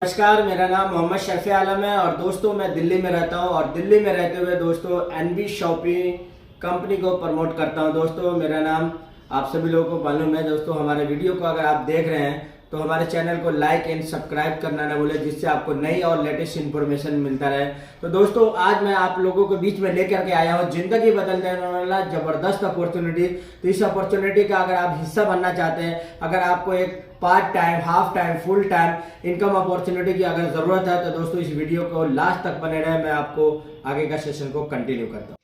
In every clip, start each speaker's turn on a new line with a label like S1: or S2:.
S1: नमस्कार, मेरा नाम मोहम्मद शफी आलम है और दोस्तों मैं दिल्ली में रहता हूं और दिल्ली में रहते हुए दोस्तों एनबी शॉपिंग कंपनी को प्रमोट करता हूं। दोस्तों मेरा नाम आप सभी लोगों को मालूम है। दोस्तों हमारे वीडियो को अगर आप देख रहे हैं तो हमारे चैनल को लाइक एंड सब्सक्राइब करना ना भूलें, जिससे आपको नई और लेटेस्ट इन्फॉर्मेशन मिलता रहे। तो दोस्तों आज मैं आप लोगों के बीच में लेकर के आया हूँ जिंदगी बदल देने वाला जबरदस्त अपॉर्चुनिटी। तो इस अपॉर्चुनिटी का अगर आप हिस्सा बनना चाहते हैं, अगर आपको एक part time, half time, full time income opportunity की अगर जरूरत है तो दोस्तों इस वीडियो को लास्ट तक बने रहे। मैं आपको आगे का सेशन को कंटिन्यू करता हूँ।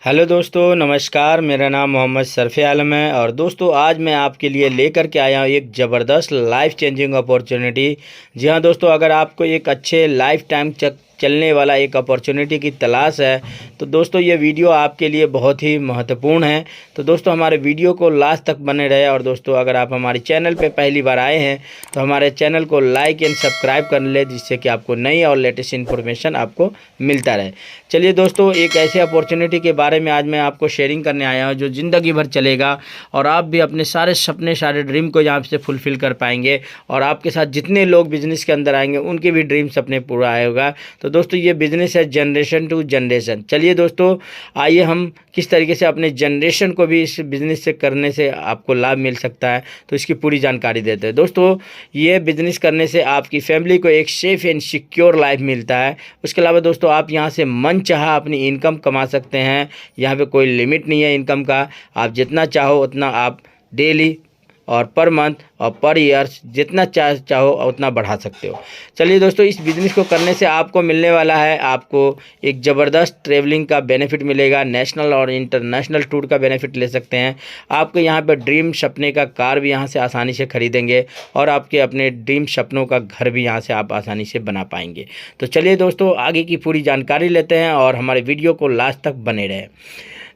S2: हेलो दोस्तों, नमस्कार। मेरा नाम मोहम्मद शरफ़ी आलम है और दोस्तों आज मैं आपके लिए लेकर के आया हूँ एक ज़बरदस्त लाइफ चेंजिंग अपॉर्चुनिटी। जी हाँ दोस्तों, अगर आपको एक अच्छे लाइफ टाइम चलने वाला एक अपॉर्चुनिटी की तलाश है तो दोस्तों ये वीडियो आपके लिए बहुत ही महत्वपूर्ण है। तो दोस्तों हमारे वीडियो को लास्ट तक बने रहे। और दोस्तों अगर आप हमारे चैनल पे पहली बार आए हैं तो हमारे चैनल को लाइक एंड सब्सक्राइब कर ले, जिससे कि आपको नई और लेटेस्ट इन्फॉर्मेशन आपको मिलता रहे। चलिए दोस्तों, एक ऐसे अपॉर्चुनिटी के बारे में आज मैं आपको शेयरिंग करने आया हूँ जो ज़िंदगी भर चलेगा और आप भी अपने सारे सपने, सारे ड्रीम को यहाँ से फुलफ़िल कर पाएंगे और आपके साथ जितने लोग बिजनेस के अंदर आएंगे उनके भी ड्रीम सपने पूरा आएगा। तो दोस्तों ये बिज़नेस है जनरेशन टू जनरेशन। चलिए दोस्तों, आइए हम किस तरीके से अपने जनरेशन को भी इस बिज़नेस से करने से आपको लाभ मिल सकता है तो इसकी पूरी जानकारी देते हैं। दोस्तों ये बिज़नेस करने से आपकी फैमिली को एक सेफ़ एंड सिक्योर लाइफ मिलता है। उसके अलावा दोस्तों आप यहाँ से मन चाहा अपनी इनकम कमा सकते हैं। यहाँ पे कोई लिमिट नहीं है इनकम का, आप जितना चाहो उतना आप डेली और पर मंथ और पर ईयर जितना चाहो उतना बढ़ा सकते हो। चलिए दोस्तों, इस बिज़नेस को करने से आपको मिलने वाला है, आपको एक ज़बरदस्त ट्रैवलिंग का बेनिफिट मिलेगा, नेशनल और इंटरनेशनल टूर का बेनिफिट ले सकते हैं। आपके यहाँ पे ड्रीम सपने का कार भी यहाँ से आसानी से खरीदेंगे और आपके अपने ड्रीम सपनों का घर भी यहाँ से आप आसानी से बना पाएंगे। तो चलिए दोस्तों आगे की पूरी जानकारी लेते हैं और हमारे वीडियो को लास्ट तक बने रहें।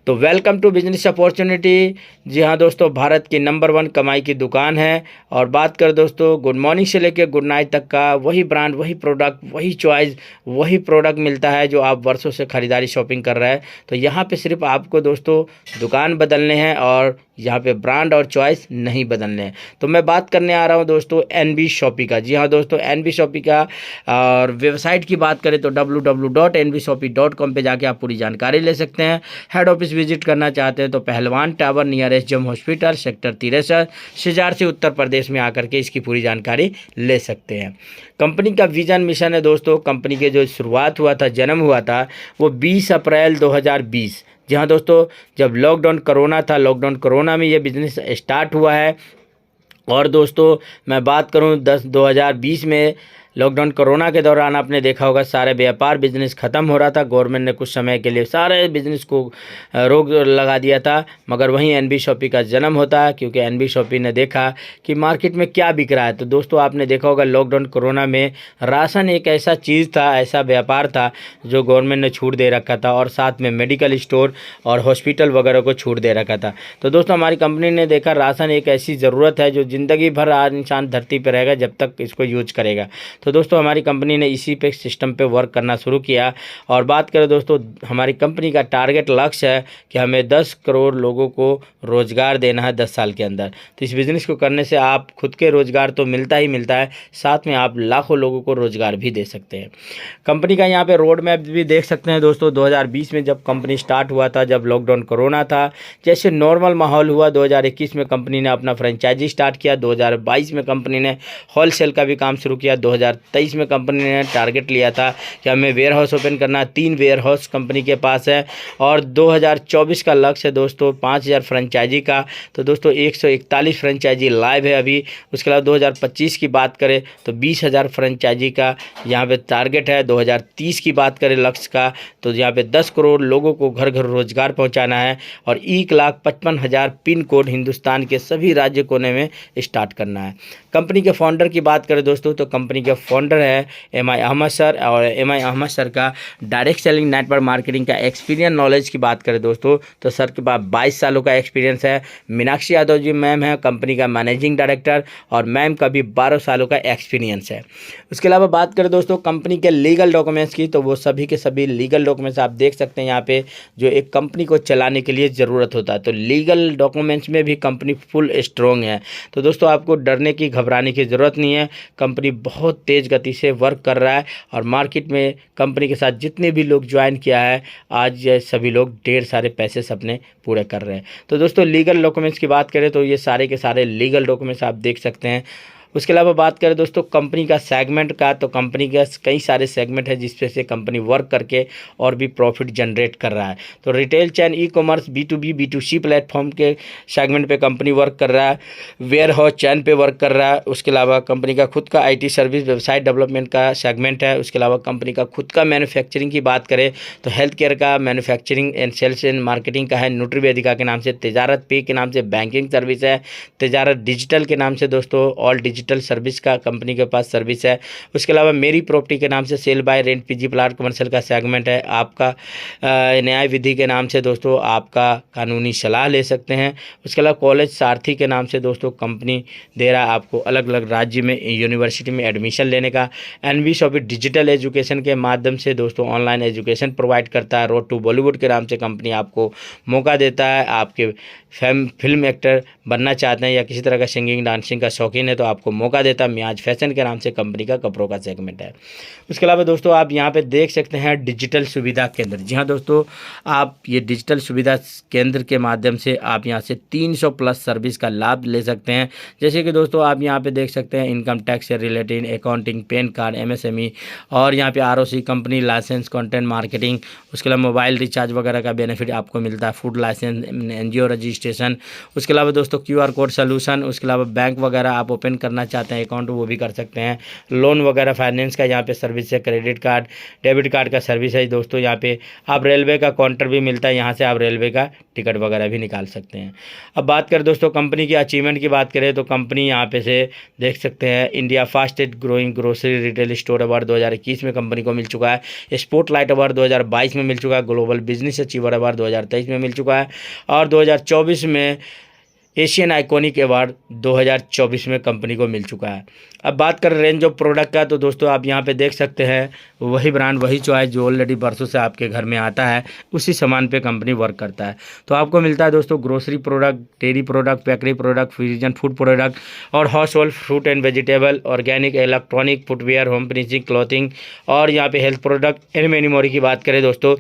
S2: तो वेलकम टू बिजनेस अपॉर्चुनिटी। जी हाँ दोस्तों, भारत की नंबर 1 कमाई की दुकान है। और बात कर दोस्तों, गुड मॉर्निंग से लेकर गुड नाइट तक का वही ब्रांड, वही प्रोडक्ट, वही चॉइस, वही प्रोडक्ट मिलता है जो आप वर्षों से ख़रीदारी शॉपिंग कर रहे हैं। तो यहाँ पे सिर्फ आपको दोस्तों दुकान बदलने हैं और यहाँ पे ब्रांड और चॉइस नहीं बदलने हैं। तो मैं बात करने आ रहा हूँ दोस्तों एनबी शॉपी का। जी हाँ दोस्तों, एनबी शॉपी का और वेबसाइट की बात करें तो www.nbshopee.com पे जाके आप पूरी जानकारी ले सकते हैं। हेड ऑफिस विजिट करना चाहते हैं तो पहलवान टावर नियरेस्ट जम हॉस्पिटल सेक्टर 63 शिजारसी उत्तर प्रदेश में आकर के इसकी पूरी जानकारी ले सकते हैं। कंपनी का विजन मिशन है दोस्तों, कंपनी के जो शुरुआत हुआ था, जन्म हुआ था वो 20 अप्रैल 2020। जी हाँ दोस्तों, जब लॉकडाउन कोरोना था, लॉकडाउन कोरोना में ये बिज़नेस स्टार्ट हुआ है। और दोस्तों मैं बात करूँ 2020 में लॉकडाउन कोरोना के दौरान आपने देखा होगा सारे व्यापार बिजनेस ख़त्म हो रहा था। गवर्नमेंट ने कुछ समय के लिए सारे बिजनेस को रोक लगा दिया था, मगर वहीं एनबी शॉपी का जन्म होता है, क्योंकि एनबी शॉपी ने देखा कि मार्केट में क्या बिक रहा है। तो दोस्तों आपने देखा होगा लॉकडाउन कोरोना में राशन एक ऐसा चीज़ था, ऐसा व्यापार था जो गवर्नमेंट ने छूट दे रखा था, और साथ में मेडिकल स्टोर और हॉस्पिटल वगैरह को छूट दे रखा था। तो दोस्तों हमारी कंपनी ने देखा राशन एक ऐसी ज़रूरत है जो ज़िंदगी भर इंसान धरती पर रहेगा जब तक इसको यूज करेगा। तो दोस्तों हमारी कंपनी ने इसी पे सिस्टम पे वर्क करना शुरू किया। और बात करें दोस्तों, हमारी कंपनी का टारगेट लक्ष्य है कि हमें 10 करोड़ लोगों को रोज़गार देना है 10 साल के अंदर। तो इस बिज़नेस को करने से आप खुद के रोज़गार तो मिलता ही मिलता है, साथ में आप लाखों लोगों को रोज़गार भी दे सकते हैं। कंपनी का यहाँ पे रोड मैप भी देख सकते हैं दोस्तों। 2020 में जब कंपनी स्टार्ट हुआ था, जब लॉकडाउन कोरोना था, जैसे नॉर्मल माहौल हुआ, 2021 में कंपनी ने अपना फ्रेंचाइजी स्टार्ट किया, 2022 में कंपनी ने होलसेल का भी काम शुरू किया, 2023 में कंपनी ने टारगेट लिया था कि हमें वेयर हाउस ओपन करना। 3 वेयर हाउस कंपनी के पास है और 2024 का लक्ष्य है दोस्तों 5000 फ्रेंचाइजी का। तो दोस्तों 141 फ्रेंचाइजी लाइव है अभी। उसके अलावा 2025 की बात करें तो 20,000 फ्रेंचाइजी का यहाँ पे टारगेट है। 2030 की बात करें लक्ष्य का तो यहाँ पे 10 करोड़ लोगों को घर घर रोजगार पहुँचाना है और 1,55,000 पिन कोड हिंदुस्तान के सभी राज्य कोने में स्टार्ट करना है। कंपनी के फाउंडर की बात करें दोस्तों तो कंपनी के फाउंडर है एम आई अहमद सर, और एम आई अहमद सर का डायरेक्ट सेलिंग नेटवर्क मार्केटिंग का एक्सपीरियंस नॉलेज की बात करें दोस्तों तो सर के पास 22 सालों का एक्सपीरियंस है। मीनाक्षी यादव जी मैम है कंपनी का मैनेजिंग डायरेक्टर, और मैम का भी 12 सालों का एक्सपीरियंस है। उसके अलावा बात करें दोस्तों कंपनी के लीगल डॉक्यूमेंट्स की, तो वो सभी के सभी लीगल डॉक्यूमेंट्स आप देख सकते हैं यहाँ पे, जो एक कंपनी को चलाने के लिए ज़रूरत होता है। तो लीगल डॉक्यूमेंट्स में भी कंपनी फुल स्ट्रॉन्ग है। तो दोस्तों आपको डरने की घबराने की ज़रूरत नहीं है। कंपनी बहुत तेज़ गति से वर्क कर रहा है, और मार्केट में कंपनी के साथ जितने भी लोग ज्वाइन किया है आज सभी लोग ढेर सारे पैसे सपने पूरे कर रहे हैं। तो दोस्तों लीगल डॉक्यूमेंट्स की बात करें तो ये सारे के सारे लीगल डॉक्यूमेंट्स आप देख सकते हैं। उसके अलावा बात करें दोस्तों कंपनी का सेगमेंट का, तो कंपनी का कई सारे सेगमेंट है जिस पे से कंपनी वर्क करके और भी प्रॉफिट जनरेट कर रहा है। तो retail chain, e commerce, B2B, B2C platform के सेगमेंट पे कंपनी वर्क कर रहा है, वेयर हाउस चैन पे वर्क कर रहा है। उसके अलावा कंपनी का खुद का IT सर्विस वेबसाइट डेवलपमेंट का सेगमेंट है। उसके अलावा कंपनी का खुद का मैन्युफैक्चरिंग की बात करें तो हेल्थ केयर का manufacturing and sales and marketing का है, न्यूट्रीवेदिका के नाम से, तिजारत पे के नाम से बैंकिंग सर्विस है, तिजारत डिजिटल के नाम से दोस्तों ऑल डिजिटल सर्विस का कंपनी के पास सर्विस है। उसके अलावा मेरी प्रॉपर्टी के नाम से sale buy rent PG plot commercial का सेगमेंट है। आपका न्याय विधि के नाम से दोस्तों आपका कानूनी सलाह ले सकते हैं। उसके अलावा कॉलेज सारथी के नाम से दोस्तों कंपनी दे रहा है आपको अलग अलग राज्य में यूनिवर्सिटी में एडमिशन लेने का। NB शॉपी डिजिटल एजुकेशन के माध्यम से दोस्तों ऑनलाइन एजुकेशन प्रोवाइड करता है। रोड टू बॉलीवुड के नाम से कंपनी आपको मौका देता है। आपके फिल्म एक्टर बनना चाहते हैं या किसी तरह का सिंगिंग डांसिंग का शौकीन है तो आपको मौका देता है। मियाज फैशन के नाम से कंपनी का कपड़ों का सेगमेंट है। उसके अलावा दोस्तों आप यहाँ पे देख सकते हैं डिजिटल सुविधा केंद्र। जी हाँ दोस्तों, आप ये डिजिटल सुविधा केंद्र के माध्यम से आप यहाँ से 300 प्लस सर्विस का लाभ ले सकते हैं। जैसे कि दोस्तों आप यहाँ पे देख सकते हैं इनकम टैक्स से related, accounting, PAN card, MSME, और यहाँ पे ROC company licence, content marketing. उसके अलावा मोबाइल रिचार्ज वगैरह का बेनिफिट आपको मिलता है, फूड लाइसेंस, NGO रजिस्ट्रेशन। उसके अलावा दोस्तों QR कोड सोल्यूशन। उसके अलावा बैंक वगैरह आप ओपन करना चाहते हैं अकाउंट, वो भी कर सकते हैं। लोन वगैरह फाइनेंस का यहाँ पे सर्विस है, क्रेडिट कार्ड, डेबिट कार्ड का सर्विस है दोस्तों। यहाँ पे आप रेलवे का काउंटर भी मिलता है, यहाँ से आप रेलवे का टिकट वगैरह भी निकाल सकते हैं। अब बात करें दोस्तों कंपनी की अचीवमेंट की बात करें तो कंपनी यहाँ पे से देख सकते हैं India fastest growing grocery retail store award 2021 में कंपनी को मिल चुका है। स्पॉटलाइट अवार्ड 2022 में मिल चुका है। ग्लोबल बिजनेस अचीवर अवार्ड 2023 में मिल चुका है, और 2024 में एशियन आइकॉनिक अवार्ड 2024 में कंपनी को मिल चुका है। अब बात करें रेंज ऑफ प्रोडक्ट का तो दोस्तों आप यहाँ पे देख सकते हैं वही ब्रांड, वही चॉइस जो ऑलरेडी बरसों से आपके घर में आता है, उसी सामान पे कंपनी वर्क करता है। तो आपको मिलता है दोस्तों grocery product, dairy product, bakery product, frozen food product, और household fruit and vegetable, organic, electronic, footwear, home finishing, clothing, और यहाँ पे health product and many more की बात करें दोस्तों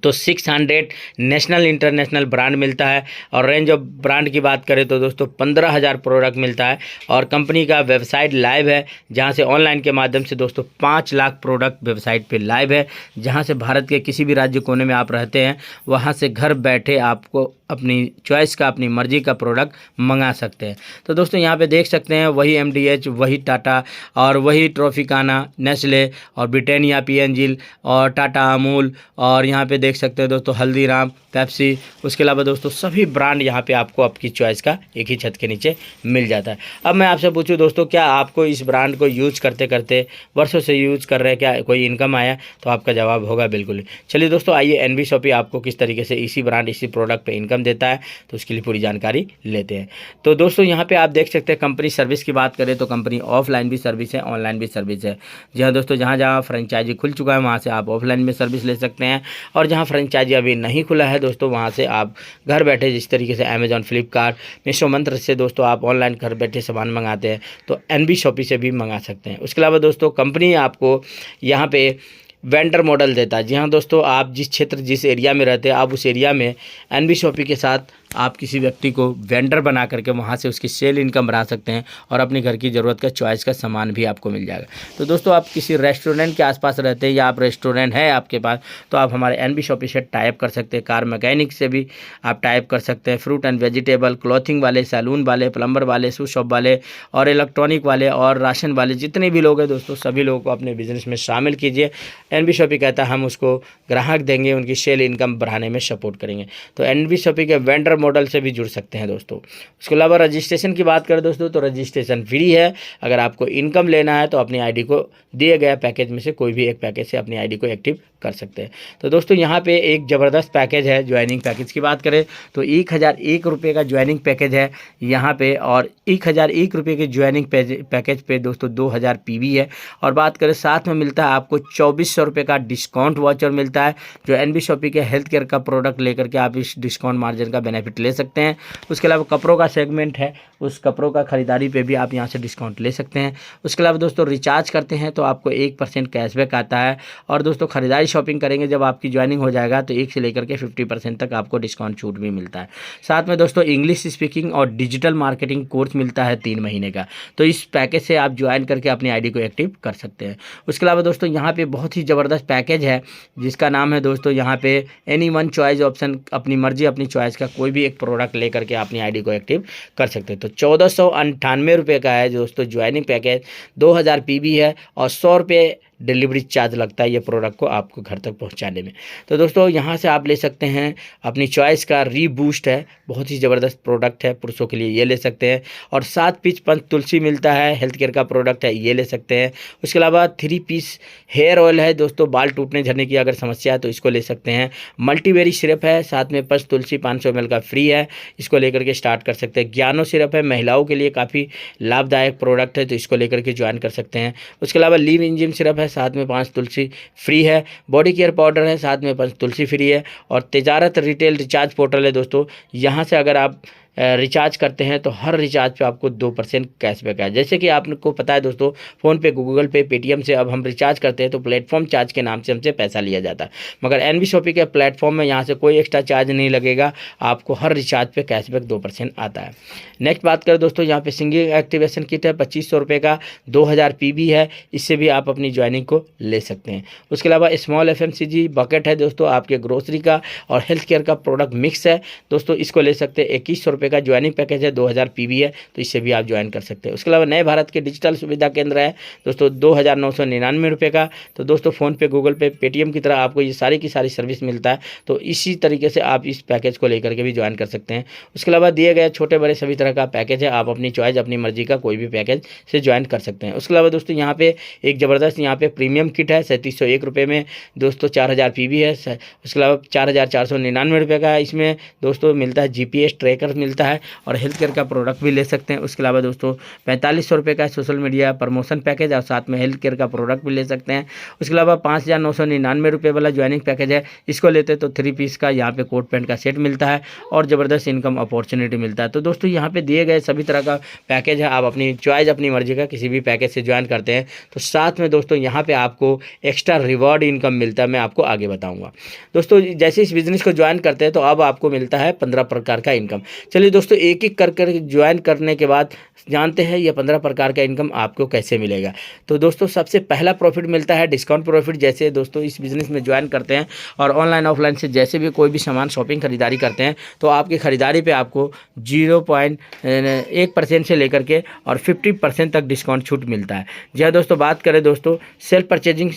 S2: तो 600 नेशनल इंटरनेशनल ब्रांड मिलता है। और रेंज ऑफ ब्रांड की बात करें तो दोस्तों 15,000 प्रोडक्ट मिलता है। और कंपनी का वेबसाइट लाइव है, जहां से ऑनलाइन के माध्यम से दोस्तों 5 लाख प्रोडक्ट वेबसाइट पे लाइव है, जहां से भारत के किसी भी राज्य कोने में आप रहते हैं वहां से घर बैठे आपको अपनी चॉइस का, अपनी मर्जी का प्रोडक्ट मंगा सकते हैं। तो दोस्तों यहाँ पे देख सकते हैं वही MDH, वही टाटा, और वही ट्रॉफिकाना, नेस्ले, और ब्रिटानिया, P&G, और टाटा अमूल, और यहाँ पे देख सकते हैं दोस्तों हल्दीराम, पेप्सी। उसके अलावा दोस्तों सभी ब्रांड यहाँ पे आपको आपकी चॉइस का एक ही छत के नीचे मिल जाता है। अब मैं आपसे पूछूं दोस्तों, क्या आपको इस ब्रांड को यूज़ करते करते वर्षों से यूज़ कर रहे हैं, क्या कोई इनकम आया? तो आपका जवाब होगा बिल्कुल। चलिए दोस्तों आइए NB शॉपी आपको किस तरीके से इसी ब्रांड, इसी प्रोडक्ट पे इनकम देता है, तो उसके लिए पूरी जानकारी लेते हैं। तो दोस्तों यहाँ पे आप देख सकते हैं कंपनी सर्विस की बात करें तो कंपनी ऑफलाइन भी सर्विस है, ऑनलाइन भी सर्विस है। जी हाँ दोस्तों, जहाँ जहाँ फ्रेंचाइजी खुल चुका है वहाँ से आप ऑफलाइन में सर्विस ले सकते हैं, और जहाँ फ्रेंचाइजी अभी नहीं खुला है दोस्तों वहाँ से आप घर बैठे, जिस तरीके से अमेजॉन, फ्लिपकार्ट, मीशो मंत्र से दोस्तों आप ऑनलाइन घर बैठे सामान मंगाते हैं तो NB शॉपी से भी मंगा सकते हैं। उसके अलावा दोस्तों कंपनी आपको यहाँ पे वेंडर मॉडल देता है। जी हाँ दोस्तों, आप जिस क्षेत्र, जिस एरिया में रहते हैं, आप उस एरिया में NB शॉपी के साथ आप किसी व्यक्ति को वेंडर बना करके वहाँ से उसकी सेल इनकम बढ़ा सकते हैं, और अपने घर की ज़रूरत का चॉइस का सामान भी आपको मिल जाएगा। तो दोस्तों आप किसी रेस्टोरेंट के आसपास रहते हैं, या आप रेस्टोरेंट है आपके पास, तो आप हमारे NB शॉपी से टाइप कर सकते हैं। कार मैकेनिक से भी आप टाइप कर सकते हैं, फ्रूट एंड वेजिटेबल, क्लॉथिंग वाले, सैलून वाले, प्लम्बर वाले, शू शॉप वाले, और इलेक्ट्रॉनिक वाले, और राशन वाले, जितने भी लोग हैं दोस्तों सभी लोगों को अपने बिजनेस में शामिल कीजिए। NB शॉपी कहता है हम उसको ग्राहक देंगे, उनकी सेल इनकम बढ़ाने में सपोर्ट करेंगे। तो NB शॉपी के वेंडर मॉडल से भी जुड़ सकते हैं दोस्तों। उसके अलावा रजिस्ट्रेशन की बात करें दोस्तों तो रजिस्ट्रेशन फ्री है। अगर आपको इनकम लेना है तो अपनी आईडी को दिए गए पैकेज में से कोई भी एक पैकेज से अपनी आईडी को एक्टिव कर सकते हैं। तो दोस्तों यहाँ पे एक ज़बरदस्त पैकेज है। ज्वाइनिंग पैकेज की बात करें तो 1001 रुपये का ज्वाइनिंग पैकेज है यहाँ पे, और 1001 रुपये के ज्वाइनिंग पैकेज पे दोस्तों 2000 पीवी है। और बात करें साथ में मिलता है आपको 2400 रुपये का डिस्काउंट वाउचर मिलता है, जो एनबी शॉपी के हेल्थ केयर का प्रोडक्ट लेकर के आप इस डिस्काउंट मार्जिन का बेनिफिट ले सकते हैं। उसके अलावा कपड़ों का सेगमेंट है, उस कपड़ों का खरीदारी पे भी आप यहाँ से डिस्काउंट ले सकते हैं। उसके अलावा दोस्तों रिचार्ज करते हैं तो आपको 1% कैशबैक आता है। और दोस्तों खरीदारी शॉपिंग करेंगे जब आपकी ज्वाइनिंग हो जाएगा तो 1 से लेकर के 50% तक आपको डिस्काउंट छूट भी मिलता है। साथ में दोस्तों इंग्लिश स्पीकिंग और डिजिटल मार्केटिंग कोर्स मिलता है 3 महीने का। तो इस पैकेज से आप ज्वाइन करके अपनी आईडी को एक्टिव कर सकते हैं। उसके अलावा दोस्तों यहाँ पे बहुत ही ज़बरदस्त पैकेज है जिसका नाम है दोस्तों यहाँ पे एनी वन चॉइस ऑप्शन। अपनी मर्जी अपनी चॉइस का कोई भी एक प्रोडक्ट लेकर के अपनी आईडी को एक्टिव कर सकते हैं। तो 1498 रुपये का है दोस्तों ज्वाइनिंग पैकेज, 2000 पीवी है और 100 रुपये डिलीवरी चार्ज लगता है ये प्रोडक्ट को आपको घर तक पहुंचाने में। तो दोस्तों यहाँ से आप ले सकते हैं अपनी चॉइस का रीबूस्ट है, बहुत ही ज़बरदस्त प्रोडक्ट है, पुरुषों के लिए ये ले सकते हैं। और 7 पीस पंच तुलसी मिलता है, हेल्थ केयर का प्रोडक्ट है, ये ले सकते हैं। उसके अलावा 3 पीस हेयर ऑयल है दोस्तों, बाल टूटने झड़ने की अगर समस्या है तो इसको ले सकते हैं। मल्टीबेरी सिरप है, साथ में पंच तुलसी 500 ml का फ्री है, इसको लेकर के स्टार्ट कर सकते हैं। ज्ञानो सिरप है, महिलाओं के लिए काफ़ी लाभदायक प्रोडक्ट है, तो इसको लेकर के ज्वाइन कर सकते हैं। उसके अलावा लीव इंजिम सिरप है, साथ में 5 तुलसी फ्री है। बॉडी केयर पाउडर है, साथ में 5 तुलसी फ्री है। और तिजारत रिटेल रिचार्ज पोर्टल है दोस्तों, यहाँ से अगर आप रिचार्ज करते हैं तो हर रिचार्ज पे आपको 2% कैशबैक है। जैसे कि आपको पता है दोस्तों, फ़ोन पे, गूगल पे, पेटीएम से अब हम रिचार्ज करते हैं तो प्लेटफॉर्म चार्ज के नाम से हमसे पैसा लिया जाता है, मगर एनबी शॉपी के प्लेटफॉर्म में यहाँ से कोई एक्स्ट्रा चार्ज नहीं लगेगा, आपको हर रिचार्ज पे कैशबैक 2% आता है। नेक्स्ट बात करें दोस्तों, यहाँ पे सिंगिंग एक्टिवेशन किट है 2500 रुपये का, 2000 पीवी है, इससे भी आप अपनी ज्वाइनिंग को ले सकते हैं। उसके अलावा स्मॉल FMCG बकेट है दोस्तों, आपके ग्रोसरी का और हेल्थ केयर का प्रोडक्ट मिक्स है दोस्तों, इसको ले सकते हैं। 2100 रुपये का ज्वाइनिंग पैकेज है, 2000 पीवी है, तो इससे भी आप ज्वाइन कर सकते हैं। उसके अलावा नए भारत के डिजिटल सुविधा केंद्र है दोस्तों 2999 रुपये का। तो दोस्तों फ़ोन पे, गूगल पे, पेटीएम की तरह आपको ये सारी की सारी सर्विस मिलता है, तो इसी तरीके से आप इस पैकेज को लेकर के भी ज्वाइन कर सकते हैं। उसके अलावा दिए गए छोटे बड़े सभी तरह का पैकेज है, आप अपनी चॉइस अपनी मर्जी का कोई भी पैकेज से ज्वाइन कर सकते हैं। उसके अलावा दोस्तों यहाँ पे एक ज़बरदस्त यहाँ पे प्रीमियम किट है 3701 रुपये में दोस्तों, 4000 पीवी है। उसके अलावा 4499 रुपये का इसमें दोस्तों मिलता है GPS ट्रैकर मिलता है, और हेल्थ केयर का प्रोडक्ट भी ले सकते हैं। उसके अलावा दोस्तों 4500 रुपये का सोशल मीडिया प्रमोशन पैकेज और साथ में हेल्थ केयर का प्रोडक्ट भी ले सकते हैं। उसके अलावा 5999 रुपये वाला ज्वाइनिंग पैकेज है, इसको लेते तो 3 पीस का यहाँ पे कोट पैंट का सेट मिलता है और ज़बरदस्त इनकम अपॉर्चुनिटी मिलता है। तो दोस्तों यहाँ पे दिए गए सभी तरह का पैकेज है, आप अपनी चॉइस अपनी मर्जी का किसी भी पैकेज से ज्वाइन करते हैं तो साथ में दोस्तों यहाँ पे आपको एक्स्ट्रा रिवॉर्ड इनकम मिलता है, मैं आपको आगे बताऊँगा। दोस्तों जैसे इस बिज़नेस को ज्वाइन करते हैं तो अब आपको मिलता है 15 प्रकार का इनकम। चलिए दोस्तों एक एक कर ज्वाइन करने के बाद जानते हैं ये 15 प्रकार का इनकम आपको कैसे मिलेगा। तो दोस्तों सबसे पहला प्रॉफिट मिलता है डिस्काउंट प्रॉफिट। जैसे दोस्तों इस बिज़नेस में ज्वाइन करते हैं और ऑनलाइन ऑफलाइन से जैसे भी कोई भी सामान शॉपिंग खरीदारी करते हैं तो आपकी खरीदारी पे आपको 0.1% से लेकर के और 50% तक डिस्काउंट छूट मिलता है। जी हाँ दोस्तों, बात करें दोस्तों सेल्फ परचेजिंग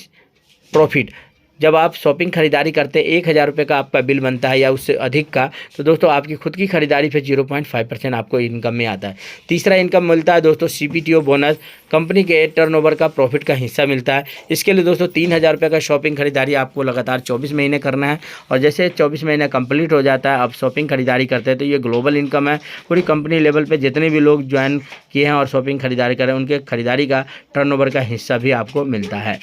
S2: प्रॉफिट, जब आप शॉपिंग खरीदारी करते हैं 1000 रुपये का आपका बिल बनता है या उससे अधिक का, तो दोस्तों आपकी खुद की खरीदारी पे 0.5% आपको इनकम में आता है। तीसरा इनकम मिलता है दोस्तों CPTO बोनस, कंपनी के टर्नओवर का प्रॉफिट का हिस्सा मिलता है। इसके लिए दोस्तों 3000 रुपये का शॉपिंग खरीदारी आपको लगातार 24 महीने करना है, और जैसे 24 महीने कंप्लीट हो जाता है, आप शॉपिंग खरीदारी करते हैं तो ये ग्लोबल इनकम है। पूरी कंपनी लेवल पर जितने भी लोग ज्वाइन किए हैं और शॉपिंग खरीदारी करें उनके खरीदारी का टर्नओवर का हिस्सा भी आपको मिलता है।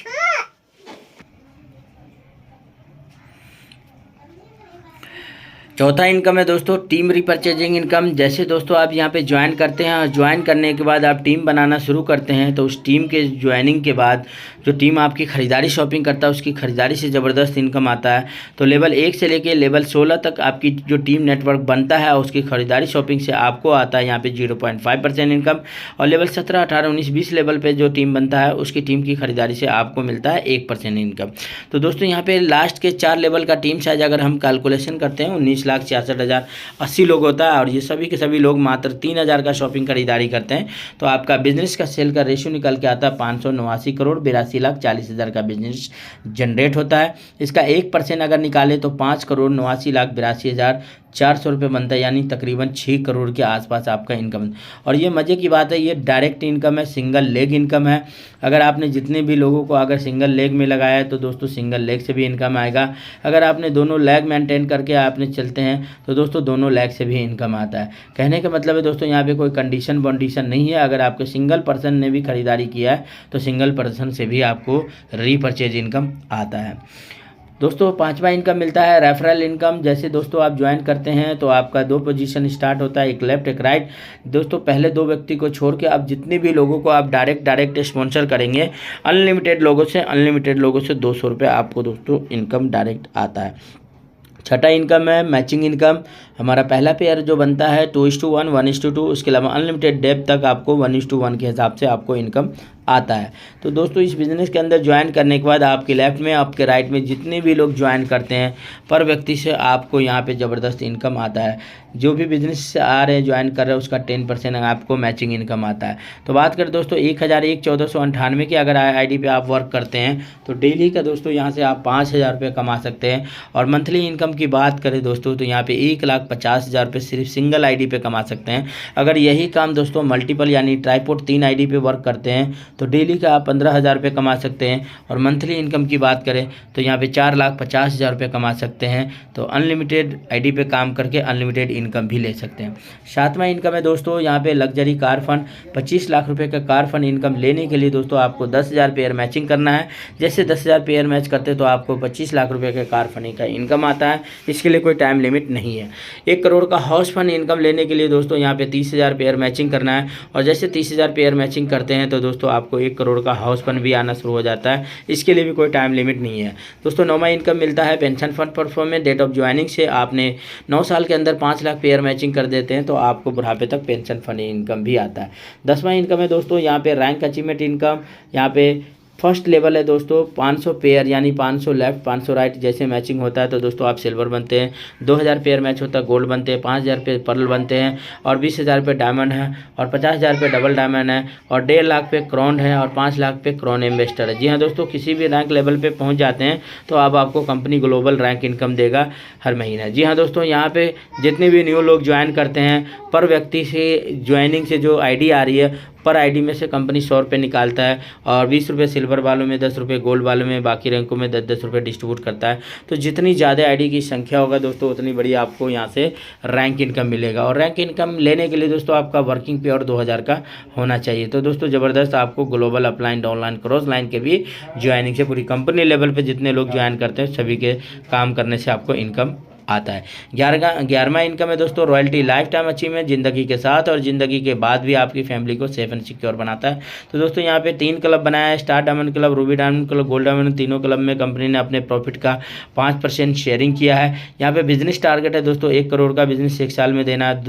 S2: चौथा इनकम है दोस्तों टीम रिपर्चेजिंग इनकम। जैसे दोस्तों आप यहाँ पे ज्वाइन करते हैं और ज्वाइन करने के बाद आप टीम बनाना शुरू करते हैं तो उस टीम के ज्वाइनिंग के बाद जो टीम आपकी खरीदारी शॉपिंग करता है उसकी खरीदारी से ज़बरदस्त इनकम आता है। तो लेवल 1 से लेके लेवल 16 तक आपकी जो टीम नेटवर्क बनता है उसकी खरीदारी शॉपिंग से आपको आता है यहाँ पे 0.5% इनकम, और लेवल 17, 18, 19, 20 लेवल पे जो टीम बनता है उसकी टीम की खरीदारी से आपको मिलता है 1% इनकम। तो दोस्तों यहाँ पे लास्ट के 4 लेवल का टीम साइज अगर हम कैलकुलेशन करते हैं 19 20,66,080 लोग होता है और ये सभी के सभी लोग मात्र 3,000 का शॉपिंग खरीदारी करते हैं। तो आपका बिजनेस का सेल का रेशियो निकल के आता है 589 करोड़ 82,40,000 का बिजनेस जनरेट होता है। इसका 1% अगर निकाले तो 5,89,82,400 रुपये बनता है, यानी तकरीबन 6 करोड़ के आसपास आपका इनकम। और ये मज़े की बात है, ये डायरेक्ट इनकम है, सिंगल लेग इनकम है। अगर आपने जितने भी लोगों को अगर सिंगल लेग में लगाया है तो दोस्तों सिंगल लेग से भी इनकम आएगा। अगर आपने दोनों लेग मेंटेन करके आपने चलते हैं तो दोस्तों दोनों लेग से भी इनकम आता है। कहने का मतलब है दोस्तों यहाँ पे कोई कंडीशन वंडीशन नहीं है। अगर आपके सिंगल पर्सन ने भी खरीदारी किया है तो सिंगल पर्सन से भी आपको रीपरचेज इनकम आता है। दोस्तों 5वां इनकम मिलता है रेफरल इनकम। जैसे दोस्तों आप ज्वाइन करते हैं तो आपका 2 पोजीशन स्टार्ट होता है, एक लेफ्ट एक राइट। दोस्तों पहले 2 व्यक्ति को छोड़ के आप जितने भी लोगों को आप डायरेक्ट स्पॉन्सर करेंगे, अनलिमिटेड लोगों से 200 रुपये आपको दोस्तों इनकम डायरेक्ट आता है। छठा इनकम है मैचिंग इनकम। हमारा पहला पेयर जो बनता है 2:1, 1:2, उसके अलावा अनलिमिटेड डेप तक आपको 1:1 के हिसाब से आपको इनकम आता है। तो दोस्तों इस बिज़नेस के अंदर ज्वाइन करने के बाद आपके लेफ्ट में आपके राइट में जितने भी लोग ज्वाइन करते हैं पर व्यक्ति से आपको यहाँ पे ज़बरदस्त इनकम आता है। जो भी बिज़नेस से आ रहे हैं ज्वाइन कर रहे हैं उसका 10% आपको मैचिंग इनकम आता है। तो बात करें दोस्तों 1,001,1498 की अगर आईडी पे आप वर्क करते हैं तो डेली का दोस्तों यहाँ से आप 5,000 रुपये कमा सकते हैं। और मंथली इनकम की बात करें दोस्तों तो यहाँ पे 1,50,000 रुपये सिर्फ सिंगल आईडी पे कमा सकते हैं। अगर यही काम दोस्तों मल्टीपल यानी ट्राइपॉड 3 आईडी पे वर्क करते हैं तो डेली का आप 15,000 रुपये कमा सकते हैं। और मंथली इनकम की बात करें तो यहाँ पे 4,50,000 रुपये कमा सकते हैं। तो अनलिमिटेड आईडी पे काम करके अनलिमिटेड इनकम भी ले सकते हैं। 7वां इनकम है दोस्तों यहाँ पे लग्जरी कार फंड। 25 लाख रुपए का कार फंड इनकम लेने के लिए दोस्तों आपको 10,000 पेयर मैचिंग करना है। जैसे 10,000 पेयर मैच करते तो आपको 25 लाख रुपए के कार फंड का इनकम आता है। इसके लिए कोई टाइम लिमिट नहीं है। 1 करोड़ का हाउस फंड इनकम लेने के लिए दोस्तों यहाँ पे 30,000 पेयर मैचिंग करना है। और जैसे 30,000 पेयर मैचिंग करते हैं तो दोस्तों आपको 1 करोड़ का हाउस फंड भी आना शुरू हो जाता है। इसके लिए भी कोई टाइम लिमिट नहीं है। दोस्तों 9वां इनकम मिलता है pension fund performance. Date of joining से आपने 9 साल के अंदर 5 लाख पेयर मैचिंग कर देते हैं तो आपको बुढ़ापे तक पेंशन फंड इनकम भी आता है। 10वां इनकम है दोस्तों यहाँ पे रैंक अचीवमेंट इनकम। यहाँ पे फर्स्ट लेवल है दोस्तों 500 पेयर यानी 500 लेफ्ट 500 राइट जैसे मैचिंग होता है तो दोस्तों आप सिल्वर बनते हैं। 2,000 पेयर मैच होता है गोल्ड बनते हैं। 5,000 पे पर्ल बनते हैं और 20,000 पे डायमंड है और 50,000 पे डबल डायमंड है और 1.5 लाख पे क्राउन है और 5 लाख पे क्राउन इन्वेस्टर है। जी हाँ दोस्तों किसी भी रैंक लेवल पे पहुंच जाते हैं तो अब आपको कंपनी ग्लोबल रैंक इनकम देगा हर महीने। जी हाँ दोस्तों यहाँ पे जितने भी न्यू लोग ज्वाइन करते हैं पर व्यक्ति से ज्वाइनिंग से जो आईडी आ रही है पर आईडी में से कंपनी 100 रुपये निकालता है और 20 रुपये सिल्वर वालों में, 10 रुपये गोल्ड वालों में, बाकी रैंकों में 10-10 रुपये डिस्ट्रीब्यूट करता है। तो जितनी ज़्यादा आईडी की संख्या होगा दोस्तों उतनी बड़ी आपको यहाँ से रैंक इनकम मिलेगा। और रैंक इनकम लेने के लिए दोस्तों आपका वर्किंग पे और 2,000 का होना चाहिए। तो दोस्तों ज़बरदस्त आपको global upline downline cross line के भी ज्वाइनिंग से पूरी कंपनी लेवल पर जितने लोग ज्वाइन करते हैं सभी के काम करने से आपको इनकम आता है। 11वां इनकम है दोस्तों रॉयल्टी लाइफ टाइम अचीवमेंट। ज़िंदगी के साथ और ज़िंदगी के बाद भी आपकी फैमिली को सेफ एंड सिक्योर बनाता है। तो दोस्तों यहाँ पे 3 क्लब बनाया है, star diamond club, Ruby diamond club, gold diamond. तीनों क्लब में कंपनी ने अपने प्रॉफिट का 5% शेयरिंग किया है। यहाँ पे बिजनेस टारगेट है दोस्तों 1 करोड़ का बिजनेस 1 साल में देना है।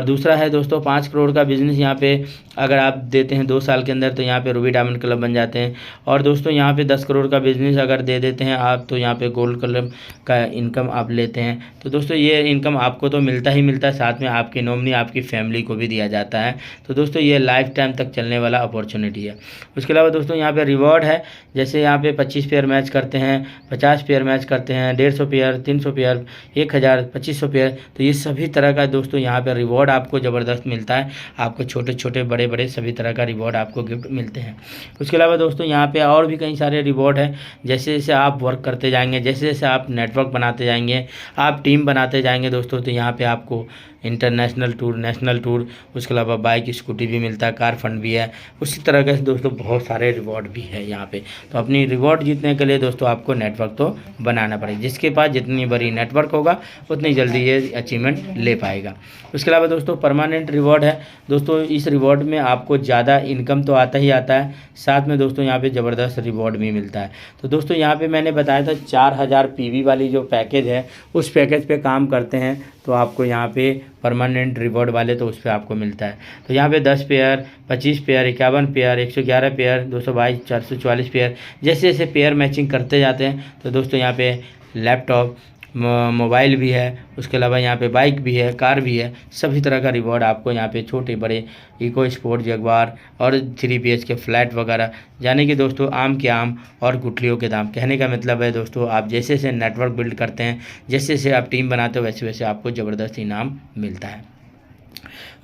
S2: दूसरा है दोस्तों 5 करोड़ का बिजनेस यहाँ पे अगर आप देते हैं 2 साल के अंदर तो यहाँ पे रूबी डायमंड क्लब बन जाते हैं। और दोस्तों यहाँ पे 10 करोड़ का बिजनेस अगर दे देते हैं आप तो यहाँ पे गोल्ड क्लब का इनकम आप लेते हैं। तो दोस्तों ये इनकम आपको तो मिलता ही मिलता है, साथ में आपके नॉमिनी आपकी फैमिली को भी दिया जाता है। तो दोस्तों ये लाइफ टाइम तक चलने वाला अपॉर्चुनिटी है। उसके अलावा दोस्तों यहाँ पे रिवॉर्ड है। जैसे यहाँ पे 25 पेयर मैच करते हैं, 50 पेयर मैच करते हैं, 150 पेयर, 300 पेयर, 1,000, 2,500 पेयर। तो ये सभी तरह का दोस्तों यहाँ पे रिवॉर्ड आपको ज़बरदस्त मिलता है। आपको छोटे छोटे बड़े बड़े सभी तरह का रिवॉर्ड आपको गिफ्ट मिलते हैं। उसके अलावा दोस्तों यहाँ पे और भी कई सारे रिवॉर्ड हैं। जैसे जैसे आप वर्क करते जाएंगे, जैसे जैसे आप नेटवर्क बनाते जाएंगे, आप टीम बनाते जाएंगे दोस्तों तो यहाँ पे आपको इंटरनेशनल टूर, नेशनल टूर, उसके अलावा बाइक स्कूटी भी मिलता है, कार फंड भी है। उसी तरह के दोस्तों बहुत सारे रिवॉर्ड भी है यहाँ पे। तो अपनी रिवॉर्ड जीतने के लिए दोस्तों आपको नेटवर्क तो बनाना पड़ेगा। जिसके पास जितनी बड़ी नेटवर्क होगा उतनी जल्दी ये अचीवमेंट ले पाएगा। उसके अलावा दोस्तों परमानेंट रिवॉर्ड है। दोस्तों इस रिवॉर्ड में आपको ज़्यादा इनकम तो आता ही आता है, साथ में दोस्तों यहाँ पे ज़बरदस्त रिवॉर्ड भी मिलता है। तो दोस्तों यहाँ पे मैंने बताया था 4,000 PV वाली जो पैकेज है उस पैकेज पे काम करते हैं तो आपको यहाँ पे परमानेंट रिवॉर्ड वाले तो उस पर आपको मिलता है। तो यहाँ पे 10 pair, 25 pair, 51 pair, 111 pair, 222, 444 pair, जैसे जैसे पेयर मैचिंग करते जाते हैं तो दोस्तों यहाँ पे लैपटॉप, मोबाइल भी है, उसके अलावा यहाँ पे बाइक भी है, कार भी है, सभी तरह का रिवॉर्ड आपको यहाँ पे छोटे बड़े इको स्पोर्ट, जगुआर और 3 BHK फ्लैट वगैरह, यानी कि दोस्तों आम के आम और गुठलियों के दाम। कहने का मतलब है दोस्तों, आप जैसे जैसे नेटवर्क बिल्ड करते हैं, जैसे जैसे आप टीम बनाते हो, वैसे वैसे आपको ज़बरदस्त इनाम मिलता है।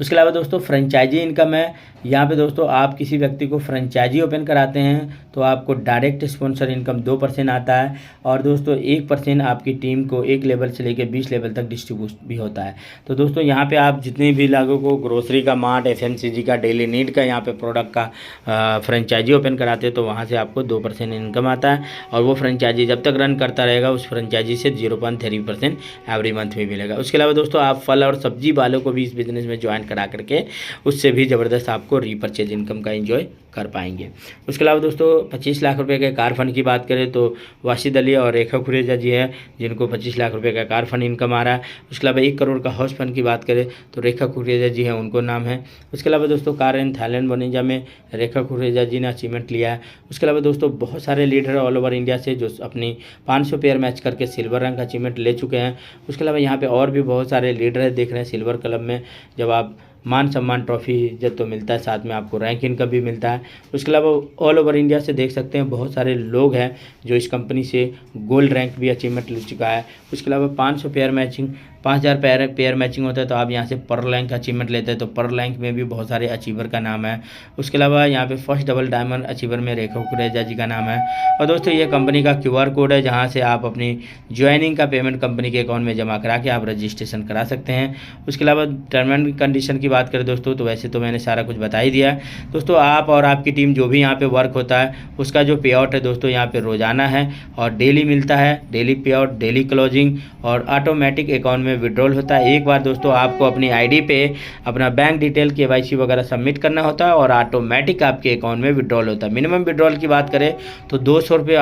S2: उसके अलावा दोस्तों फ्रेंचाइजी इनकम है। यहाँ पे दोस्तों आप किसी व्यक्ति को फ्रेंचाइजी ओपन कराते हैं तो आपको डायरेक्ट स्पॉन्सर इनकम 2% आता है, और दोस्तों 1% आपकी टीम को 1 लेवल से लेकर 20 लेवल तक डिस्ट्रीब्यूट भी होता है। तो दोस्तों यहाँ पे आप जितने भी लोगों को ग्रोसरी का, मार्ट, FMCG का, डेली नीड का, यहाँ पे प्रोडक्ट का फ्रेंचाइजी ओपन कराते हैं तो वहाँ से आपको 2% इनकम आता है, और वो फ्रेंचाइजी जब तक रन करता रहेगा उस फ्रेंचाइजी से 0.3% एवरी मंथ भी मिलेगा। उसके अलावा दोस्तों आप फल और सब्जी वालों को भी इस बिज़नेस में ज्वाइन करा करके उससे भी ज़बरदस्त आपको रीपरचेज इनकम का एंजॉय कर पाएंगे। उसके अलावा दोस्तों 25 लाख रुपए के कार फंड की बात करें तो वाशिद अली और रेखा खुरेजा जी हैं जिनको 25 लाख रुपए का कार फंड इनकम आ रहा है। उसके अलावा 1 करोड़ का हाउस फंड की बात करें तो रेखा खुरेजा जी हैं, उनको नाम है। उसके अलावा दोस्तों कार इन थाईलैंड बोनेजा में रेखा खुरेजा जी ने अचीवमेंट लिया है। उसके अलावा दोस्तों बहुत सारे लीडर ऑल ओवर इंडिया से जो अपनी 500 पेयर मैच करके सिल्वर रैंक अचीवमेंट ले चुके हैं। उसके अलावा यहाँ पे और भी बहुत सारे लीडर देख रहे हैं। सिल्वर क्लब में जब आप मान सम्मान ट्रॉफी इज्जत तो मिलता है, साथ में आपको रैंक इनकम भी मिलता है। उसके अलावा ऑल ओवर इंडिया से देख सकते हैं बहुत सारे लोग हैं जो इस कंपनी से गोल्ड रैंक भी अचीवमेंट ले चुका है। उसके अलावा 500 पेयर मैचिंग, 5000 पेयर मैचिंग होता है तो आप यहाँ से पर रैंक अचीवमेंट लेते हैं, तो पर रैंक में भी बहुत सारे अचीवर का नाम है। उसके अलावा यहाँ पे फर्स्ट डबल डायमंड अचीवर में रेखा कुरेजा जी का नाम है। और दोस्तों ये कंपनी का QR कोड है जहाँ से आप अपनी ज्वाइनिंग का पेमेंट कंपनी के अकाउंट में जमा करा के आप रजिस्ट्रेशन करा सकते हैं। उसके अलावा टर्म एंड कंडीशन की बात करें दोस्तों तो वैसे तो मैंने सारा कुछ बता ही दिया है। दोस्तों आप और आपकी टीम जो भी यहाँ पे वर्क होता है उसका जो पे आउट है दोस्तों यहाँ पे रोज़ाना है और डेली मिलता है। डेली पे आउट, डेली क्लोजिंग और ऑटोमेटिक अकाउंट में विड्रॉल होता है। एक बार दोस्तों आपको अपनी आईडी पे अपना बैंक डिटेल, KYC वगैरह सबमिट करना होता है और ऑटोमेटिक आपके अकाउंट में विड्रॉल होता है। मिनिमम विड्रॉल की बात करें तो 200 रुपये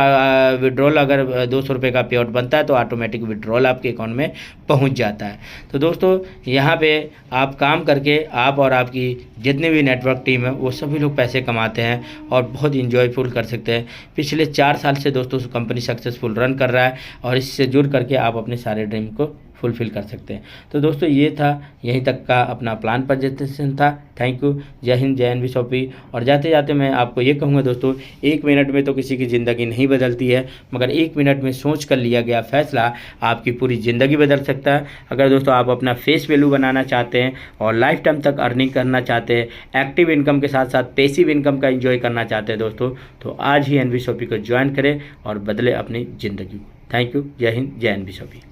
S2: विड्रॉल, अगर 200 रुपये का पे आउट बनता है तो ऑटोमेटिक विड्रॉल आपके अकाउंट में पहुंच जाता है। तो दोस्तों यहाँ पे आप काम करके आप और आपकी जितनी भी नेटवर्क टीम है वो सभी लोग पैसे कमाते हैं और बहुत इंजॉयफुल कर सकते हैं। पिछले 4 साल से दोस्तों कंपनी सक्सेसफुल रन कर रहा है और इससे जुड़ करके आप अपने सारे ड्रीम को फुलफिल कर सकते हैं। तो दोस्तों ये था यहीं तक का अपना प्लान प्रेजेंटेशन था। Thank you. जय हिंद, जय एनवी शॉपी। और जाते जाते मैं आपको ये कहूँगा दोस्तों, 1 मिनट में तो किसी की ज़िंदगी नहीं बदलती है, मगर 1 मिनट में सोच कर लिया गया फैसला आपकी पूरी ज़िंदगी बदल सकता है। अगर दोस्तों आप अपना फेस वैल्यू बनाना चाहते हैं और लाइफ टाइम तक अर्निंग करना चाहते हैं, एक्टिव इनकम के साथ साथ पैसिव इनकम का एंजॉय करना चाहते हैं दोस्तों, तो आज ही एनवी शॉपी को ज्वाइन करें और बदले अपनी ज़िंदगी को। Thank you. जय हिंद, जय एनवी शॉपी।